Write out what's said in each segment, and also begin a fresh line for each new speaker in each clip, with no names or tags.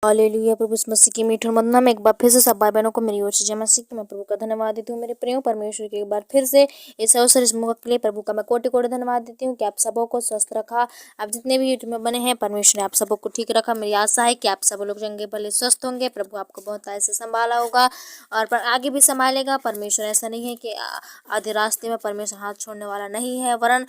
Hallelujah. प्रभु यीशु मसीह की मीठी और मधुर में एक बार फिर से सब भाई बहनों को मेरी ओर से जय मसीह की मैं प्रभु का धन्यवाद देती हूँ। मेरे प्रिय परमेश्वर के एक बार फिर से इस अवसर इस मौके के लिए प्रभु का मैं कोटि कोटि धन्यवाद देती हूँ कि आप सबों को स्वस्थ रखा। आप जितने भी यूट्यूब में बने हैं परमेश्वर ने आप सबों को ठीक रखा। मेरी आशा है कि आप सब लोग चंगे भले स्वस्थ होंगे। प्रभु आपको बहुत ऐसे संभाला होगा और आगे भी संभालेगा। परमेश्वर ऐसा नहीं है कि आधे रास्ते में परमेश्वर हाथ छोड़ने वाला नहीं है, वरन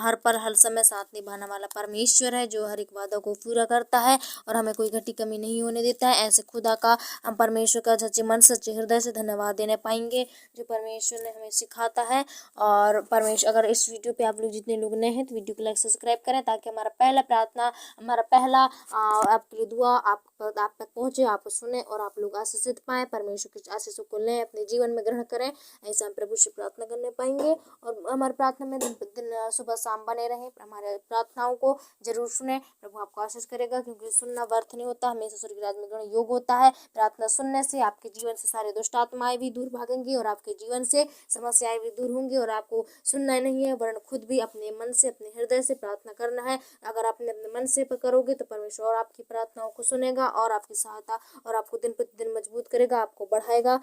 हर पर हर समय साथ निभाने वाला परमेश्वर है जो हर एक वादा को पूरा करता है और हमें कोई घटी कमी नहीं होने देता है। ऐसे खुदा का हम परमेश्वर का सच्चे मन सच्चे हृदय से धन्यवाद देने पाएंगे जो परमेश्वर ने हमें सिखाता है। और परमेश्वर अगर इस वीडियो पे आप लोग जितने लोग नए हैं तो वीडियो को लाइक सब्सक्राइब करें ताकि हमारा पहला प्रार्थना हमारा पहला आपके लिए दुआ आप तक पहुँचे, आप सुने और आप लोग आशीषित पाएँ। परमेश्वर के आशीषों को लें, अपने जीवन में ग्रहण करें। ऐसा हम प्रभु से प्रार्थना करने पाएंगे और हमारी प्रार्थना में दिन सुबह शाम बने रहें। हमारे प्रार्थनाओं को जरूर सुने। प्रभु आपको आशीष करेगा क्योंकि सुनना व्यर्थ नहीं होता, हमेशा स्वर्ग राज्य में ग्रहण योग होता है। प्रार्थना सुनने से आपके जीवन से सारे दुष्ट आत्माएं भी दूर भागेंगी और आपके जीवन से समस्याएं भी दूर होंगी। और आपको सुनना नहीं है वरन खुद भी अपने मन से अपने हृदय से प्रार्थना करना है। अगर आपने अपने मन से करोगे तो परमेश्वर और आपकी प्रार्थनाओं को सुनेगा और आपकी सहायता और आपको दिन प्रतिदिन मजबूत करेगा, आपको बढ़ाएगा।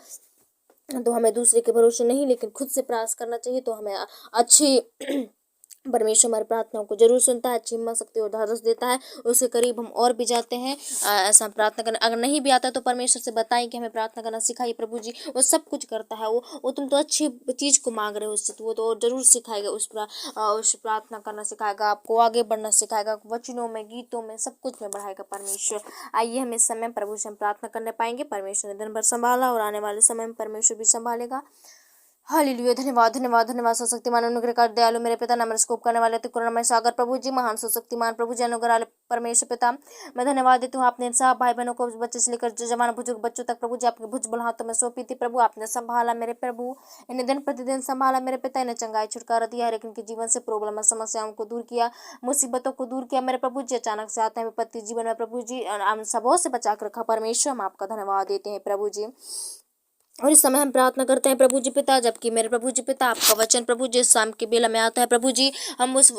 तो हमें दूसरे के भरोसे नहीं लेकिन खुद से प्रयास करना चाहिए। तो हमें अच्छी परमेश्वर हमारी प्रार्थनाओं को जरूर सुनता है, अच्छी हिम्मत शक्ति और धैर्य देता है। उसके करीब हम और भी जाते हैं। ऐसा प्रार्थना करना अगर नहीं भी आता तो परमेश्वर से बताएं कि हमें प्रार्थना करना सिखाइए। प्रभु जी वो सब कुछ करता है। वो तुम तो अच्छी चीज को मांग रहे हो उससे, तो वो तो जरूर सिखाएगा। उस प्रार्थना करना सिखाएगा, आपको आगे बढ़ना सिखाएगा, वचनों में गीतों में सब कुछ में बढ़ाएगा परमेश्वर। आइए हम इस समय प्रभु से हम प्रार्थना करने पाएंगे। परमेश्वर ने दिन भर संभाला और आने वाले समय में परमेश्वर भी संभालेगा। हालेलुया। धन्यवाद धन्यवाद धन्यवाद। सशक्तिमान अनुग्रहकार दयालु मेरे पिता नम्र स्कोप करने वाले करुणामय सागर प्रभु जी, महान सशक्तिमान प्रभु जी, अनुग्रह परमेश्वर पिता मैं धन्यवाद देती हूँ। आपने सब भाई बहनों को बच्चे से लेकर जवान बुजुर्ग बच्चों तक प्रभु जी आपके भुजबल हाथों में सौंपी थी। प्रभु आपने संभाला मेरे प्रभु, इन्हें दिन प्रतिदिन संभाला मेरे पिता, इन्हें चंगाई छुटकारा दिया है, इनके जीवन से प्रॉब्लम समस्याओं को दूर किया, मुसीबतों को दूर किया मेरे प्रभु जी। अचानक से आते हैं विपत्ति जीवन में प्रभु जी हम सबों से बचा कर रखा परमेश्वर, हम आपका धन्यवाद देते हैं प्रभु जी। और इस समय हम प्रार्थना करते हैं प्रभु जी पिता, जबकि मेरे प्रभु जी पिता आपका वचन प्रभु जी शाम के बेला में आता है प्रभु जी। हम उस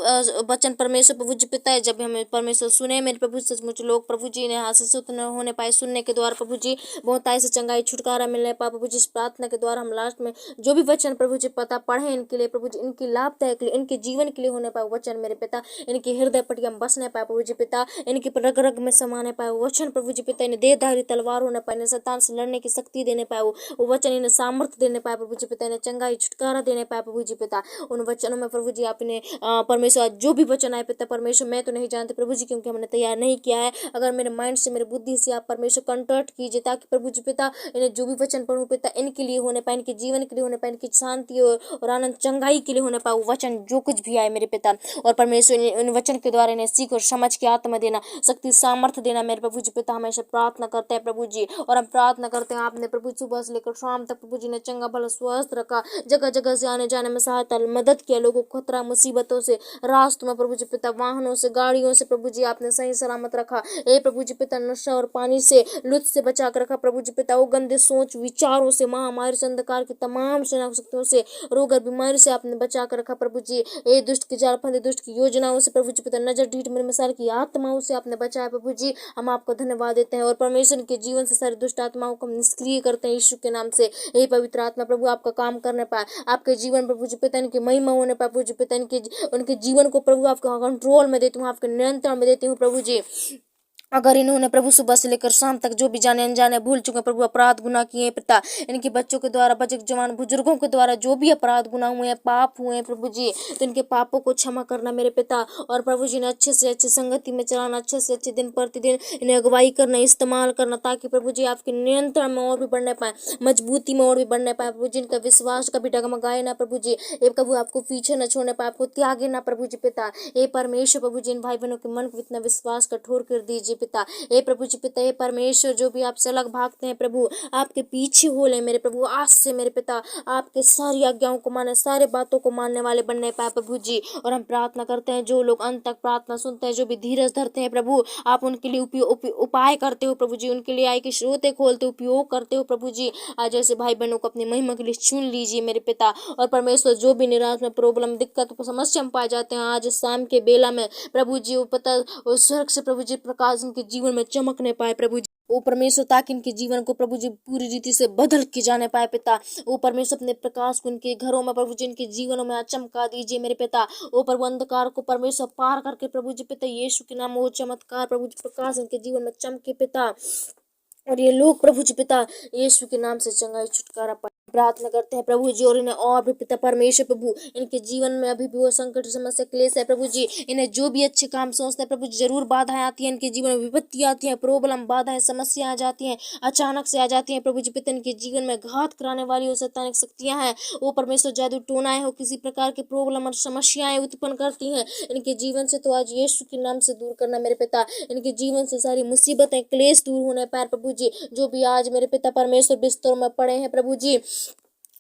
वचन परमेश्वर प्रभु जी पिता है जब हमें परमेश्वर सुने मेरे प्रभु सचमुच लोग प्रभु जी ने आशीषित न होने पाए। सुनने के द्वारा प्रभु जी बहुत ऐसे चंगाई छुटकारा मिलने पाए प्रभु जी। इस प्रार्थना के द्वारा हम लास्ट में जो भी वचन प्रभु जी पता पढ़े इनके लिए प्रभु जी, इनकी लाभदायक के लिए, इनके जीवन के लिए होने पाए वचन मेरे पिता, इनके हृदय पटिया में बसने पाए प्रभु जी पिता, इनके रग रग में समाने पाए वचन प्रभु जी पिता, इन्हें देहधारी तलवार होने पाए, इन्हें शैतान से लड़ने की शक्ति देने पाए वो वचन, इन्हें सामर्थ्य देने पाए प्रभु जी पिता, इन्हें चंगाई छुटकारा देने पाए प्रभु जी पिता। उन वचनों में प्रभु जी आपने परमेश्वर जो भी वचन आए पिता परमेश्वर मैं तो नहीं जानते प्रभु जी क्योंकि हमने तैयार नहीं किया है। अगर मेरे माइंड से मेरे बुद्धि से आप परमेश्वर कंटर्ट कीजिए ताकि प्रभु जी पिता इन्हें जो भी वचन पढ़ूं पिता इनके लिए होने पाए, इनके जीवन के लिए होने पाए, इनकी शांति और आनंद चंगाई के लिए होने पाए वो वचन जो कुछ भी आए मेरे पिता। और परमेश्वर उन वचन के द्वारा इन्हें सीख और समझ के आत्मा देना, शक्ति सामर्थ्य देना मेरे प्रभु जी पिता। हमेशा प्रार्थना करते हैं प्रभु जी और हम प्रार्थना करते हैं आपने प्रभु सुबह से लेकर शाम तक प्रभु जी ने चंगा भला स्वस्थ रखा, जगह जगह से आने जाने में सहायता मदद किया, लोगों को खतरा मुसीबतों से रास्तों में प्रभु जी पिता, वाहनों से गाड़ियों से प्रभु जी आपने सही सलामत रखा। ए प्रभु जी पिता नशा और पानी से लुत्फ से बचा कर रखा प्रभु जी पिता, वो गंदे सोच विचारों से महामारी से अंधकार की तमाम शक्तियों से रोग और बीमारी से आपने बचा कर रखा प्रभु जी। ए दुष्ट की जाल फंदे दुष्ट की योजनाओं से प्रभु जी पिता, नजर ढीठ मेरे मिसाल की आत्माओं से आपने बचाया प्रभु जी। हम आपको धन्यवाद देते हैं और परमेश्वर के जीवन से सारी दुष्ट आत्माओं को हम निष्क्रिय करते हैं यीशु के नाम से। हे पवित्र आत्मा प्रभु आपका काम करने पाए, आपके जीवन प्रभु जी पिता इनकी महिमा होने पाए प्रभु जी पिता, उनके जीवन को प्रभु आपके कंट्रोल में देती हूँ, आपके नियंत्रण में देती हूँ प्रभु जी। अगर इन्होंने प्रभु सुबह से लेकर शाम तक जो भी जाने अनजाने भूल चुके प्रभु अपराध गुनाह किए पिता, इनके बच्चों के द्वारा बच्चे जवान बुजुर्गों के द्वारा जो भी अपराध गुनाह हुए पाप हुए प्रभु जी, तो इनके पापों को क्षमा करना मेरे पिता। और प्रभु जी ने अच्छे से अच्छी संगति में चलाना, अच्छे से अच्छे दिन प्रतिदिन इन्हें अगुवाई करना, इस्तेमाल करना ताकि प्रभु जी आपके नियंत्रण में और भी बढ़ने पाए, मजबूती में और भी बढ़ने पाए प्रभु जी। इनका विश्वास कभी डगमगाए ना प्रभु जी, ये प्रभु आपको पीछे न छोड़ने पाए, आपको त्यागे ना प्रभु जी पिता। ये परमेश्वर प्रभु जी इन भाई बहनों के मन को इतना विश्वास कठोर कर दीजिए पिता। हे प्रभु जी पिता, हे परमेश्वर जो भी आपसे अलग भागते हैं प्रभु आपके पीछे हो ले मेरे प्रभु, आज से मेरे पिता आपके सारी आज्ञाओं को माने, सारे बातों को मानने वाले बनने पाए प्रभु जी। और हम प्रार्थना करते हैं जो लोग अंत तक प्रार्थना सुनते हैं, जो भी धीरज धरते हैं प्रभु, आप उनके लिए उपाय करते हो प्रभु जी, उनके लिए आय के श्रोते खोलते उपयोग करते हो प्रभु जी। आज ऐसे भाई बहनों को अपनी महिमा के लिए चुन लीजिए मेरे पिता। और परमेश्वर जो भी निराश में प्रॉब्लम दिक्कत समस्या में पाए जाते हैं आज शाम के बेला में प्रभु जी वो पता स्वर्ग से प्रभु जी प्रकाश उनके जीवन में चमकने पाए प्रभु जी। ओ परमेश्वर, ताकि इनके जीवन को प्रभु जी पूरी रीति से बदल के जाने पाए पिता। ओ परमेश्वर, अपने प्रकाश को इनके घरों में प्रभु जी, इनके जीवनों में चमका दीजिए मेरे पिता। ओ प्रभु, अंधकार को परमेश्वर पार करके प्रभु जी पिता यीशु के नाम वो चमत्कार प्रभु जी प्रकाश इनके जीवन में चमके पिता, और ये लोग प्रभु जी पिता यीशु के नाम से चंगाई छुटकारा पाए। प्रार्थना करते हैं प्रभु जी, और इन्हें और भी पिता परमेश्वर प्रभु इनके जीवन में अभी भी वो संकट समस्या क्लेश है प्रभु जी, इन्हें जो भी अच्छे काम सोचते हैं प्रभु जी, जरूर बाधाएं आती हैं इनके जीवन में, विपत्ति आती है, प्रॉब्लम बाधाएं समस्या आ जाती हैं, अचानक से आ जाती हैं प्रभु जी पिता। इनके जीवन में घात कराने वाली वो शैतानिक शक्तियां हैं, वो परमेश्वर जादू टोनाएं हो, किसी प्रकार की प्रॉब्लम और समस्याएं उत्पन्न करती हैं इनके जीवन से, तो आज यीशु के नाम से दूर करना मेरे पिता। इनके जीवन से सारी मुसीबतें क्लेश दूर होने पाए प्रभु जी। जो भी आज मेरे पिता परमेश्वर बिस्तरों में पड़े हैं प्रभु जी,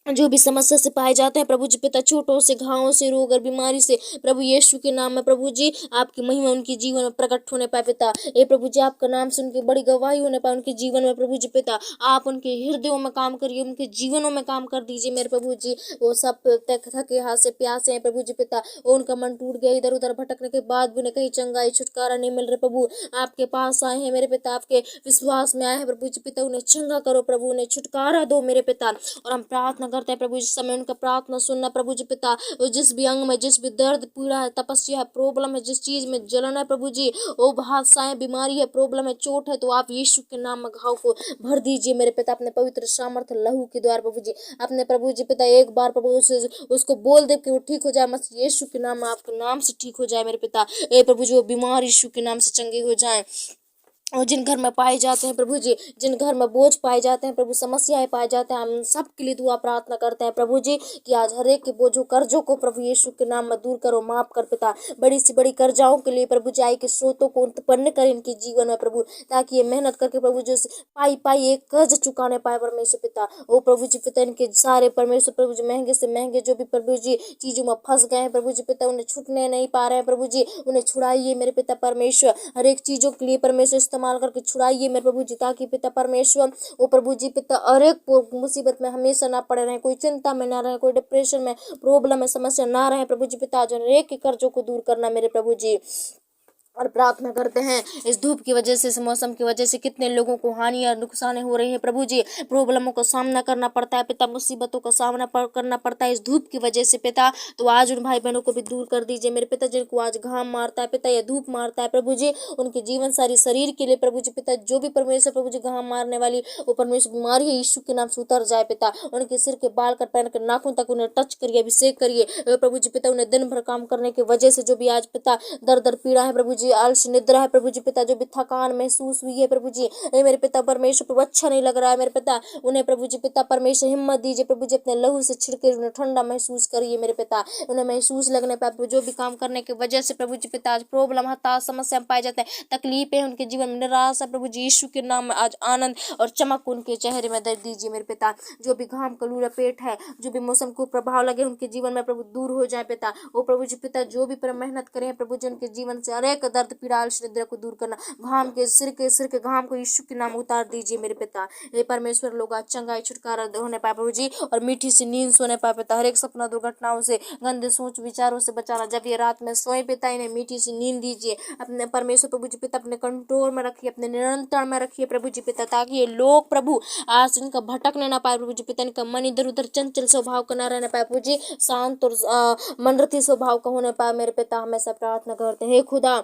जो भी समस्या से पाए जाते हैं प्रभु जी पिता, छोटों से घावों से रोग और बीमारी से, प्रभु यीशु के नाम में प्रभु जी आपकी महिमा उनके जीवन में प्रकट होने पाए पिता। ए प्रभु जी, आपका नाम से उनकी बड़ी गवाही होने पाए उनके जीवन में प्रभु जी पिता। आप उनके हृदयों में काम करिए, उनके जीवनों में काम कर दीजिए मेरे प्रभु जी। वो सब थके हाथ से प्यासे हैं प्रभु जी पिता, वो उनका मन टूट गया, इधर उधर भटकने के बाद भी उन्हें कहीं चंगाई छुटकारा नहीं मिल रहा प्रभु, आपके पास आए हैं मेरे पिता, आपके विश्वास में आए हैं प्रभु जी पिता। उन्हें चंगा करो प्रभु, उन्हें छुटकारा दो मेरे पिता। और हम प्रार्थना करते हैं प्रभु जी, समय उनका प्रार्थना सुनना प्रभु जी पिता। जिस भी अंग में जिस भी दर्द पीड़ा है, तपस्या है, प्रॉब्लम है, जिस चीज में जलन है प्रभु जी, वो हादसाएं, बीमारी है, प्रॉब्लम है, चोट है, तो आप यीशु के नाम में घाव को भर दीजिए मेरे पिता अपने पवित्र सामर्थ्य लहू के द्वारा प्रभु जी। अपने प्रभु जी पिता एक बार प्रभु उसको बोल दे कि वो ठीक हो जाए, मसीह यीशु के नाम में, आपके नाम से ठीक हो जाए मेरे पिता। ए प्रभु जी, वो बीमार यीशु के नाम से चंगे हो जाए। और जिन घर में पाए जाते हैं प्रभु जी, जिन घर में बोझ पाए जाते हैं प्रभु, समस्याएं पाए जाते हैं, हम सब के लिए दुआ प्रार्थना करते हैं प्रभु जी कि आज हर एक के बोझों कर्जों को प्रभु यीशु के नाम में दूर करो, माफ कर पिता। बड़ी से बड़ी कर्जाओं के लिए प्रभु जी आय के स्रोतों को उत्पन्न कर इनके जीवन में प्रभु, ताकि ये मेहनत करके प्रभु जी पाई पाई एक कर्ज चुकाने पाए परमेश्वर पिता। ओ प्रभु जी पिता, इनके सारे परमेश्वर प्रभु जी महंगे से महंगे जो भी प्रभु जी चीजों में फंस गए हैं प्रभु जी पिता, उन्हें छूटने नहीं पा रहे हैं प्रभु जी, उन्हें छुड़ाइए मेरे पिता परमेश्वर। हर एक चीजों के लिए परमेश्वर इस्तेमाल करके छुड़ाइए मेरे प्रभु जी, ताकि पिता परमेश्वर वो प्रभु जी पिता हर एक मुसीबत में हमेशा ना पड़े रहे, कोई चिंता में ना रहे, कोई डिप्रेशन में प्रॉब्लम में समस्या ना रहे प्रभु जी पिता। जो हर एक के कर्जों को दूर करना मेरे प्रभु जी। और प्रार्थना करते हैं इस धूप की वजह से, इस मौसम की वजह से कितने लोगों को हानि और नुकसान हो रही है प्रभु जी, प्रॉब्लमों का सामना करना पड़ता है पिता, मुसीबतों का सामना करना पड़ता है इस धूप की वजह से पिता। तो आज उन भाई बहनों को भी दूर कर दीजिए मेरे पिता, जिनको आज घाम मारता है पिता, या धूप मारता है प्रभु जी, उनके जीवन सारी शरीर के लिए प्रभु जी पिता, जो भी परमेश्वर प्रभु जी घाम मारने वाली वो परमेश्वर बीमारी है यीशु के नाम से उतर जाए पिता। उनके सिर के बाल कर पैर के नाखून तक उन्हें टच करिए, अभिषेक करिए प्रभु जी पिता। उन्हें दिन भर काम करने की वजह से जो भी आज पिता दर दर पीड़ा है प्रभु जी, आलस निद्रा है प्रभु जी पिता, जो भी थकान महसूस हुई है प्रभु जी, मेरे पिता परमेश्वर प्रभु अच्छा नहीं लग रहा है मेरे पिता, उन्हें प्रभु जी पिता परमेश्वर हिम्मत दीजिए प्रभु जी, अपने लहू से छिड़के उन्हें ठंडा महसूस करिए मेरे पिता। उन्हें महसूस लगने पर जो भी काम करने की वजह से प्रभु जी पिता आज प्रॉब्लम हताश समस्या पाए जाते हैं, तकलीफें उनके जीवन में, निराशा प्रभु जी, यीशु के नाम में आज आनंद और चमक उनके चेहरे में दे दीजिए मेरे पिता। जो भी घाम कलूरा पेट है, जो भी मौसम को प्रभाव लगे उनके जीवन में प्रभु दूर हो जाए पिता। वो प्रभु जी पिता जो भी मेहनत करें प्रभु जी, उनके जीवन से हर एक दर्द पीड़ा निद्रा को दूर करना, घाम के सिर के घाम को यीशु के नाम उतार दीजिए मेरे पिता। हे परमेश्वर, लोग आज चंगाई छुटकारा होने पाए प्रभु जी, और मीठी सी नींद सोने पाए पिता, हर एक सपना दुर्घटनाओं से, गंदे सोच विचारों से बचाना। जब ये रात में सोए पिता, इन्हें मीठी सी नींद दीजिए अपने परमेश्वर प्रभु जी पिता, अपने कंट्रोल में रखिए, अपने नियंत्रण में रखिए प्रभु जी पिता, ताकि ये लोग प्रभु आज इनका भटकने ना पाए प्रभु जी पिता, इनका मन इधर उधर चंचल स्वभाव का ना रहने पाए प्रभु जी, शांत और मनरती स्वभाव का होने पाए मेरे पिता। हमेशा प्रार्थना करते हैं खुदा,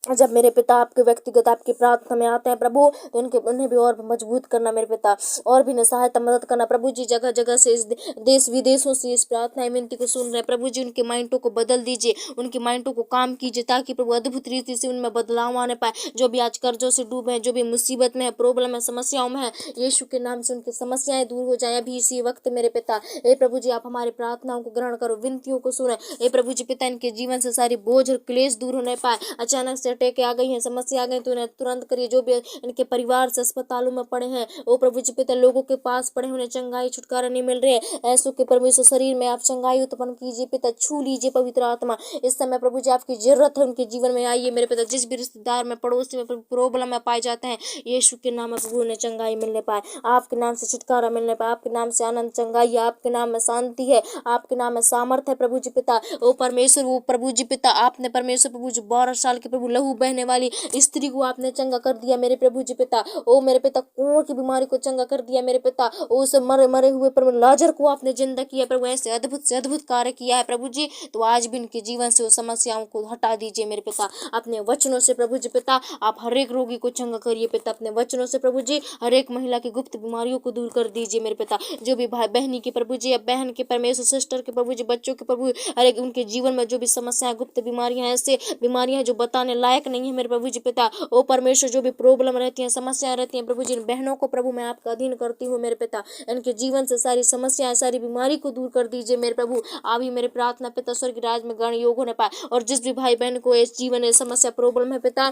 जब मेरे पिता आपके व्यक्तिगत आपकी प्रार्थना में आते हैं प्रभु, तो उन्हें भी और मजबूत करना मेरे पिता, और भी सहायता मदद करना प्रभु जी। जगह जगह से इस देश विदेशों से इस प्रार्थना विनती को सुन रहे हैं प्रभु जी, उनके माइंडों को बदल दीजिए, उनके माइंडों को काम कीजिए, ताकि प्रभु अद्भुत रीति से उनमें बदलाव आने पाए। जो भी आज कर्जों से डूबे हैं, जो भी मुसीबत में है, प्रॉब्लम है, समस्याओं में है, यीशु के नाम से उनकी समस्याएं दूर हो जाए अभी इसी वक्त मेरे पिता। हे प्रभु जी, आप हमारी प्रार्थनाओं को ग्रहण करो, विनतियों को सुने। हे प्रभु जी पिता, इनके जीवन से सारी बोझ और क्लेश दूर होने पाए। अचानक से अटैक आ गई है, समस्या आ गई, तो उन्हें तुरंत करिए। जो भी इनके परिवार से अस्पतालों में पड़े हैं, वो प्रभु जी पिता लोगों के पास पड़े, उन्हें चंगाई छुटकारा नहीं मिल रहे, ऐसो के परमेश्वर शरीर में आप चंगाई उत्पन्न कीजिए पिता, छू लीजिए पवित्र आत्मा। इस समय प्रभु जी आपकी जरूरत है, उनके जीवन में आइए मेरे पिता। जिस भी रिश्तेदार में, पड़ोसी में प्रॉब्लम में पाए जाते हैं, यीशु के नाम में प्रभु उन्हें चंगाई मिलने पाए, आपके नाम से छुटकारा मिलने पाए, आपके नाम से आनंद चंगाई, आपके नाम में शांति है, आपके नाम में सामर्थ है प्रभु जी पिता। ओ परमेश्वर, वो प्रभु जी पिता आपने परमेश्वर प्रभु जी 12 साल के प्रभु लहू लहू बहने वाली स्त्री को आपने चंगा कर दिया मेरे प्रभु जी पिता। ओ मेरे पिता, कोढ़ की बीमारी को चंगा कर दिया मेरे पिता। उस मरे मरे हुए प्रभु लाजर को आपने जिंदा किया प्रभु, ऐसे अद्भुत से अद्भुत कार्य किया है प्रभु जी। तो आज भी इनके जीवन से उस समस्याओं को हटा दीजिए मेरे पिता। अपने वचनों से प्रभु जी पिता आप हर एक रोगी को चंगा करिए पिता। अपने वचनों से प्रभु जी हर एक महिला की गुप्त बीमारियों को दूर कर दीजिए मेरे पिता। जो भी भाई बहनी की प्रभु जी, बहन के परमेश्वर, सिस्टर के प्रभु जी, बच्चों के प्रभु, हर एक उनके जीवन में जो भी समस्याएं, गुप्त बीमारियां, ऐसे बीमारियां हैं जो बताने लायक नहीं है मेरे प्रभु जी पिता। ओ परमेश्वर, जो भी प्रॉब्लम रहती है, समस्याएं रहती हैं प्रभु जी, इन बहनों को प्रभु मैं आपका अधीन करती हूँ मेरे पिता। इनके जीवन से सारी समस्याएं, सारी बीमारी को दूर कर दीजिए मेरे प्रभु। अभी मेरे प्रार्थना पिता स्वर्ग राज में गण योग होने पाए। और जिस भी भाई बहन को इस जीवन में समस्या प्रॉब्लम है पिता,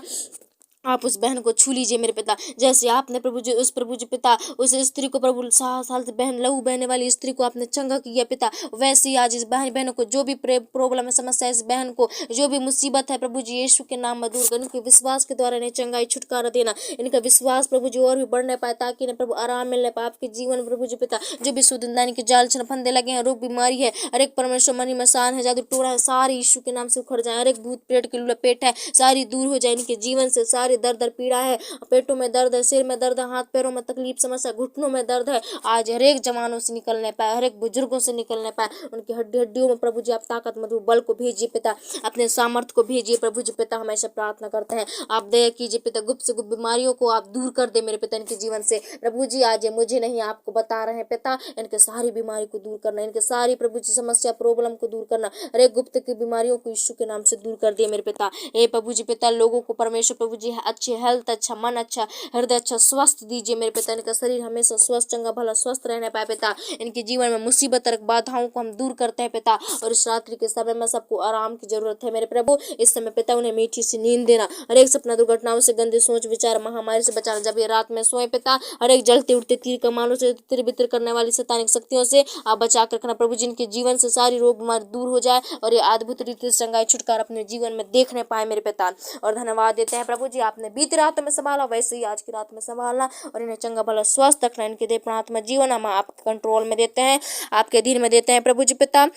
आप उस बहन को छू लीजिए मेरे पिता। जैसे आपने प्रभु जी उस प्रभु जी पिता उस स्त्री को प्रभु 7 साल से बहन लहू बहने वाली स्त्री को आपने चंगा किया पिता, वैसे ही आज इस बहनों को जो भी प्रॉब्लम है, समस्या है, इस बहन को जो भी मुसीबत है प्रभु जी, यीशु के नाम में दूर कर, इनके विश्वास के द्वारा इन्हें चंगाई छुटकारा देना। इनका विश्वास प्रभु जी और भी बढ़ने पाए, ताकि इन्हें प्रभु आराम मिलने पाए आपके जीवन में प्रभु जी पिता। जो भी सुदंदानी के जाल फंदे लगे हैं, रोग बीमारी है, हर एक परमेश्वर मनी मसान है, जादू टोड़ा है, सारे यीशु के नाम से उखड़ जाए। हर एक भूत पेट की लपेट है सारी दूर हो जाए इनके जीवन से। सारी दर्द पीड़ा है, पेटों में दर्द है, सिर में दर्द है, हाथ पैरों में तकलीफ, समस्या, घुटनों में दर्द है, आज हर एक जवानों से निकलने पाए, हर एक बुजुर्गों से निकलने पाए। उनकी हड्डियों में प्रभु जी आप ताकत, मधुर बल को भेजिए पिता, अपने सामर्थ्य को भेजिए प्रभु जी पिता। हमेशा प्रार्थना करते हैं आप दया कीजिए पिता, गुप्त से गुप्त बीमारियों को आप दूर कर दे मेरे पिता इनके जीवन से प्रभु जी। आज ये मुझे नहीं आपको बता रहे हैं पिता, इनके सारी बीमारी को दूर करना, इनके सारी प्रभु जी समस्या प्रॉब्लम को दूर करना, हर एक गुप्त की बीमारियों को यीशु के नाम से दूर कर दिए मेरे पिता। हे प्रभु जी पिता, लोगों को परमेश्वर प्रभु जी अच्छे हेल्थ, अच्छा मन, अच्छा हृदय, अच्छा स्वस्थ दीजिए मेरे पिता। इनका शरीर हमेशा स्वस्थ, चंगा भला स्वस्थ रहने पाए पिता। इनके जीवन में मुसीबत और बाधाओं को हम दूर करते हैं पिता। और इस रात्रि के समय में सबको आराम की जरूरत है मेरे प्रभु। इस समय पिता उन्हें मीठी सी नींद देना, हर एक सपना, दुर्घटनाओं से, गंदे सोच विचार, महामारी से बचाना। जब ये रात में सोए पिता, हर एक जलते उठते तीर कमानों से, तिर बितर करने वाली शैतानिक शक्तियों से आप बचा कर रखना प्रभु। जिनके जीवन से सारी रोग बीमारी दूर हो जाए और ये अद्भुत रीति से चंगाई छुटकारा अपने जीवन में देखने पाए मेरे पिता। और धन्यवाद देते हैं प्रभु जी, आपने बीती रात में संभाला, वैसे ही आज की रात में संभालना और इन्हें चंगा भला स्वस्थ रखना। इनके देह प्राणात्मा जीवन हम आपके कंट्रोल में देते हैं, आपके अधीन में देते हैं प्रभु जी पिता।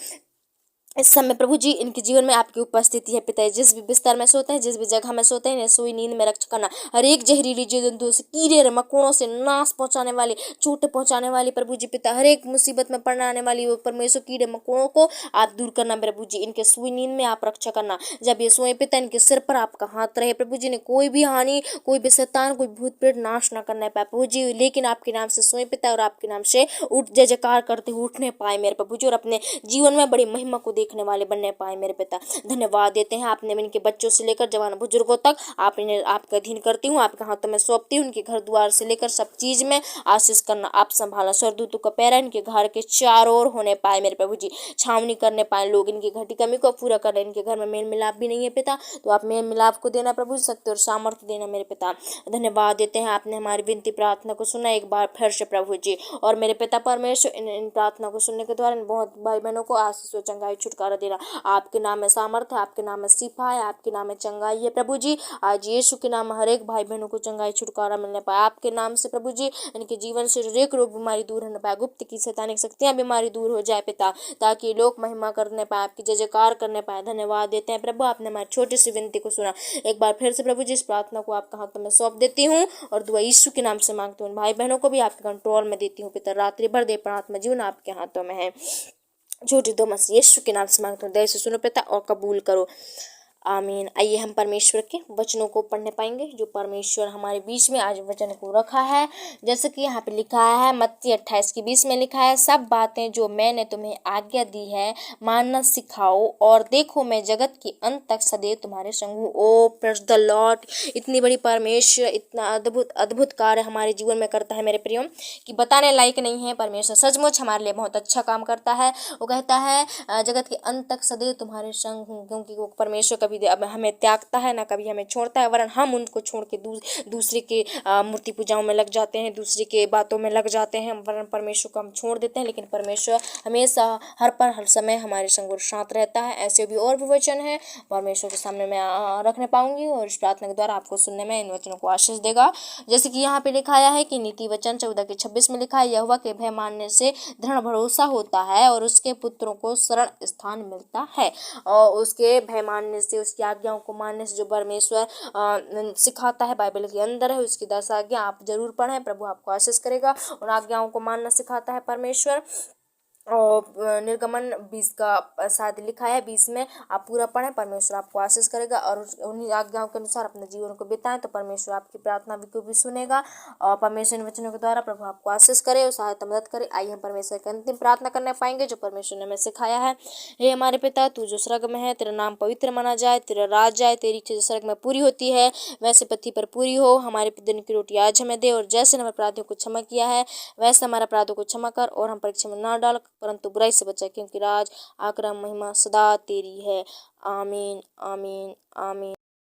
इस समय प्रभु जी इनके जीवन में आपकी उपस्थिति है पिता। जिस भी बिस्तर में सोते हैं, जिस भी जगह में सोते हैं, इन्हें सोई नींद में रक्षा करना। हर एक जहरीली जीव जंतुओं से, कीड़े मकोड़ों से, नाश पहुंचाने वाली, चोट पहुंचाने वाली प्रभु जी पिता, हर एक मुसीबत में पड़ने आने वाली परमेश्वर कीड़े मकोड़ों को आप दूर करना प्रभु जी। इनके सोई नींद में आप रक्षा करना। जब ये सोए पिता, इनके सिर पर आपका हाथ रहे प्रभु जी। ने कोई भी हानि, कोई भी शैतान, कोई भूत प्रेत नाश न करना पाए प्रभु जी, लेकिन आपके नाम से सोए पिता और आपके नाम से उठ जय जयकार करते उठने पाए मेरे प्रभु जी। और अपने जीवन में बड़ी महिमा को देखने वाले बनने पाए मेरे पिता। धन्यवाद देते हैं, आपने इनके बच्चों से लेकर जवान बुजुर्गों तक आप इन्हें आपका अधीन करती हूँ, आपके हाथों में सौंपती हूँ। उनके घर द्वार से लेकर सब चीज में आशीष करना आप संभालना। स्वर्गदूतों का पैरा इनके घर के चारों ओर होने पाए मेरे प्रभु जी, छावनी करने पाए लोग, इनकी घटी कमी को पूरा कर रहे। इनके घर में मेल मिलाप भी नहीं है पिता, तो आप मेल मिलाप को देना प्रभु, शक्ति और सामर्थ्य देना मेरे पिता। धन्यवाद देते हैं, आपने हमारी विनती प्रार्थना को सुना एक बार फिर से प्रभु जी। और मेरे पिता परमेश्वर इन प्रार्थना को सुनने के द्वारा बहुत भाई बहनों को आशीष और चंगाई छुटकारा देना। आपके नाम में सामर्थ्य, आपके नाम में शिफा है, आपके नाम में चंगाई है प्रभु जी। आज यीशु के नाम में हर एक भाई बहनों को चंगाई छुटकारा मिलने पाए आपके नाम से प्रभु जी। इनके जीवन से हर एक रोग बीमारी दूर होने पाए, गुप्त की शैतानिक शक्तियां बीमारी दूर हो जाए पिता, ताकि लोग महिमा करने पाए, आपकी जय जयकार करने पाए। धन्यवाद देते हैं प्रभु, आपने हमारी छोटी सी विनती को सुना। एक बार फिर से प्रभु जी इस प्रार्थना को आपके हाथों में सौंप देती हूँ और दुआ यीशु के नाम से मांगती हूँ। भाई बहनों को भी आपके कंट्रोल में देती हूँ पिता। रात्रि भर दे प्रार्थना जीवन आपके हाथों में है। छोटी दो मसीह यीशु के नाम से मांगता हूँ, दया से सुनो पिता और कबूल करो, आमीन। आइए हम परमेश्वर के वचनों को पढ़ने पाएंगे, जो परमेश्वर हमारे बीच में आज वचन को रखा है। जैसे कि यहाँ पे लिखा है मत्ती 28:20 में लिखा है, सब बातें जो मैंने तुम्हें आज्ञा दी है मानना सिखाओ, और देखो मैं जगत की अंत तक सदैव तुम्हारे संग हूँ। ओ प्रेज़ द लॉर्ड। इतनी बड़ी परमेश्वर इतना अद्भुत अद्भुत कार्य हमारे जीवन में करता है मेरे प्रियो, कि बताने लायक नहीं है। परमेश्वर सचमुच हमारे लिए बहुत अच्छा काम करता है। वो कहता है जगत के अंत तक सदैव तुम्हारे संग हूँ, क्योंकि वो परमेश्वर कभी अब हमें त्यागता है ना कभी हमें छोड़ता है, वरन हम उनको छोड़ के दूसरे के मूर्ति पूजाओं में लग जाते हैं, दूसरे के बातों में लग जाते हैं, वरन परमेश्वर को हम छोड़ देते हैं। लेकिन परमेश्वर हमेशा हर पर हर समय हमारे संग और साथ रहता है। ऐसे भी और भी वचन है परमेश्वर के सामने मैं रखने पाऊंगी, और इस प्रार्थना के द्वारा आपको सुनने में इन वचनों को आशीष देगा। जैसे कि यहाँ पे लिखाया है कि नीति वचन 14:26 में लिखा है, यहोवा के भय मानने से दृढ़ भरोसा होता है और उसके पुत्रों को शरण स्थान मिलता है। और उसके भय मानने से, उसकी आज्ञाओं को मानने से जो परमेश्वर सिखाता है बाइबल के अंदर है, उसकी 10 आज्ञा आप जरूर पढ़ें, प्रभु आपको आशीष करेगा। उन आज्ञाओं को मानना सिखाता है परमेश्वर। और निर्गमन 20 का शायद लिखा है 20 में, आप पूरा पढ़ें, परमेश्वर आपको आशीष करेगा। और उन्हीं आज्ञाओं के अनुसार अपने जीवन को बिताएं तो परमेश्वर आपकी प्रार्थना को भी सुनेगा और परमेश्वर इन वचनों के द्वारा प्रभु आपको आशीष करे और सहायता मदद करे। आइए हम परमेश्वर की अंतिम प्रार्थना करने पाएंगे जो परमेश्वर ने हमें सिखाया है। हे हमारे पिता, तू जो स्वर्ग में है, तेरा नाम पवित्र माना जाए, तेरा राज जाए, तेरी इच्छा जो स्वर्ग में पूरी होती है वैसे पृथ्वी पर पूरी हो। हमारे दिन की रोटी आज हमें दे, और जैसे हमारे अपराधियों को क्षमा किया है वैसे हमारे अपराधों को क्षमा कर, और हम परीक्षा में न डाल परंतु बुराई से बचा, क्योंकि राज, आक्रम, महिमा सदा तेरी है। आमीन, आमीन, आमीन।